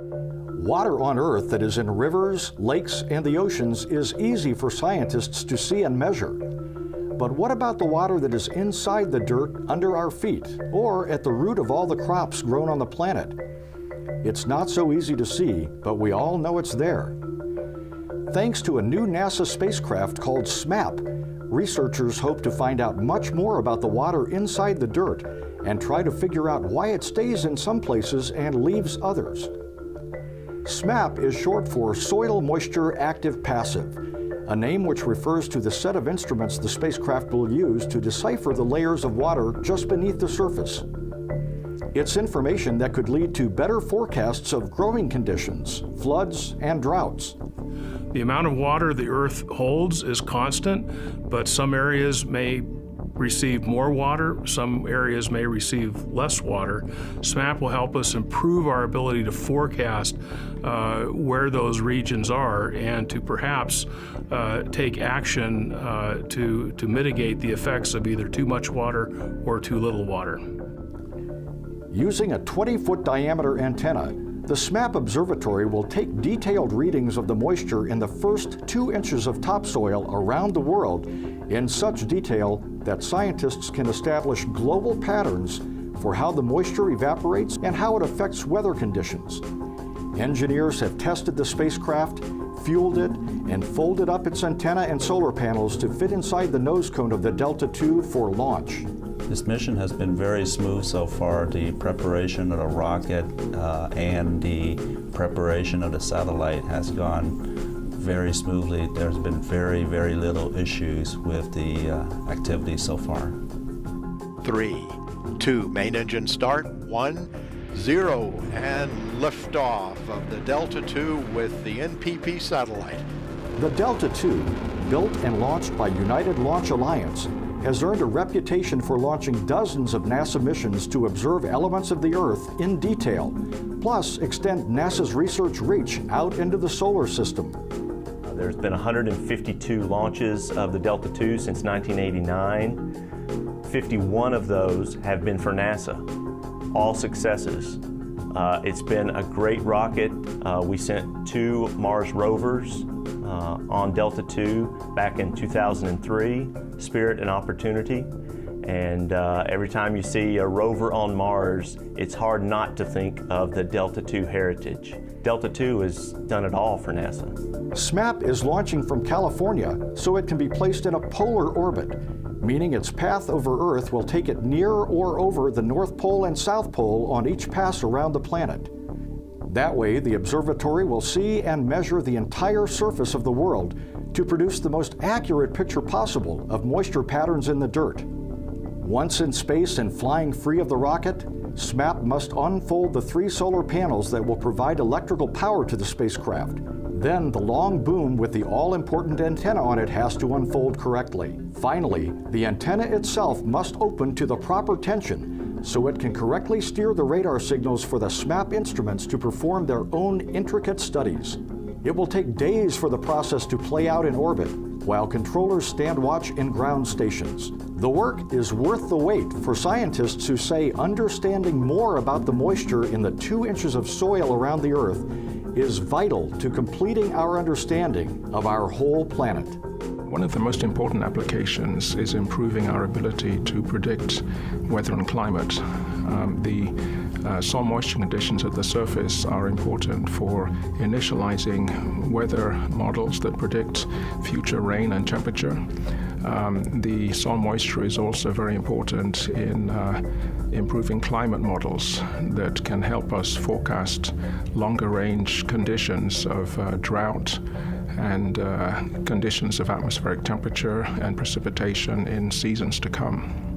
Water on Earth that is in rivers, lakes, and the oceans is easy for scientists to see and measure. But what about the water that is inside the dirt under our feet, or at the root of all the crops grown on the planet? It's not so easy to see, but we all know it's there. Thanks to a new NASA spacecraft called SMAP, researchers hope to find out much more about the water inside the dirt and try to figure out why it stays in some places and leaves others. SMAP is short for Soil Moisture Active Passive, a name which refers to the set of instruments the spacecraft will use to decipher the layers of water just beneath the surface. It's information that could lead to better forecasts of growing conditions, floods, and droughts. The amount of water the Earth holds is constant, but some areas may receive more water, some areas may receive less water. SMAP will help us improve our ability to forecast where those regions are and to perhaps take action to mitigate the effects of either too much water or too little water. Using a 20-foot diameter antenna, the SMAP observatory will take detailed readings of the moisture in the first 2 inches of topsoil around the world in such detail that scientists can establish global patterns for how the moisture evaporates and how it affects weather conditions. Engineers have tested the spacecraft, fueled it, and folded up its antenna and solar panels to fit inside the nose cone of the Delta II for launch. This mission has been very smooth so far. The preparation of the rocket and the preparation of the satellite has gone very smoothly. There's been very, very little issues with the activity so far. 3, 2, main engine start, 1, 0, and liftoff of the Delta II with the NPP satellite. The Delta II, built and launched by United Launch Alliance, has earned a reputation for launching dozens of NASA missions to observe elements of the Earth in detail, plus extend NASA's research reach out into the solar system. There's been 152 launches of the Delta II since 1989. 51 of those have been for NASA, all successes. It's been a great rocket. We sent 2 Mars rovers on Delta II back in 2003, Spirit and Opportunity. And every time you see a rover on Mars, it's hard not to think of the Delta II heritage. Delta II has done it all for NASA. SMAP is launching from California so it can be placed in a polar orbit, meaning its path over Earth will take it near or over the North Pole and South Pole on each pass around the planet. That way, the observatory will see and measure the entire surface of the world to produce the most accurate picture possible of moisture patterns in the dirt. Once in space and flying free of the rocket, SMAP must unfold the 3 solar panels that will provide electrical power to the spacecraft. Then the long boom with the all-important antenna on it has to unfold correctly. Finally, the antenna itself must open to the proper tension so it can correctly steer the radar signals for the SMAP instruments to perform their own intricate studies. It will take days for the process to play out in orbit, while controllers stand watch in ground stations. The work is worth the wait for scientists who say understanding more about the moisture in the 2 inches of soil around the Earth is vital to completing our understanding of our whole planet. One of the most important applications is improving our ability to predict weather and climate. The soil moisture conditions at the surface are important for initializing weather models that predict future rain and temperature. The soil moisture is also very important in improving climate models that can help us forecast longer range conditions of drought and conditions of atmospheric temperature and precipitation in seasons to come.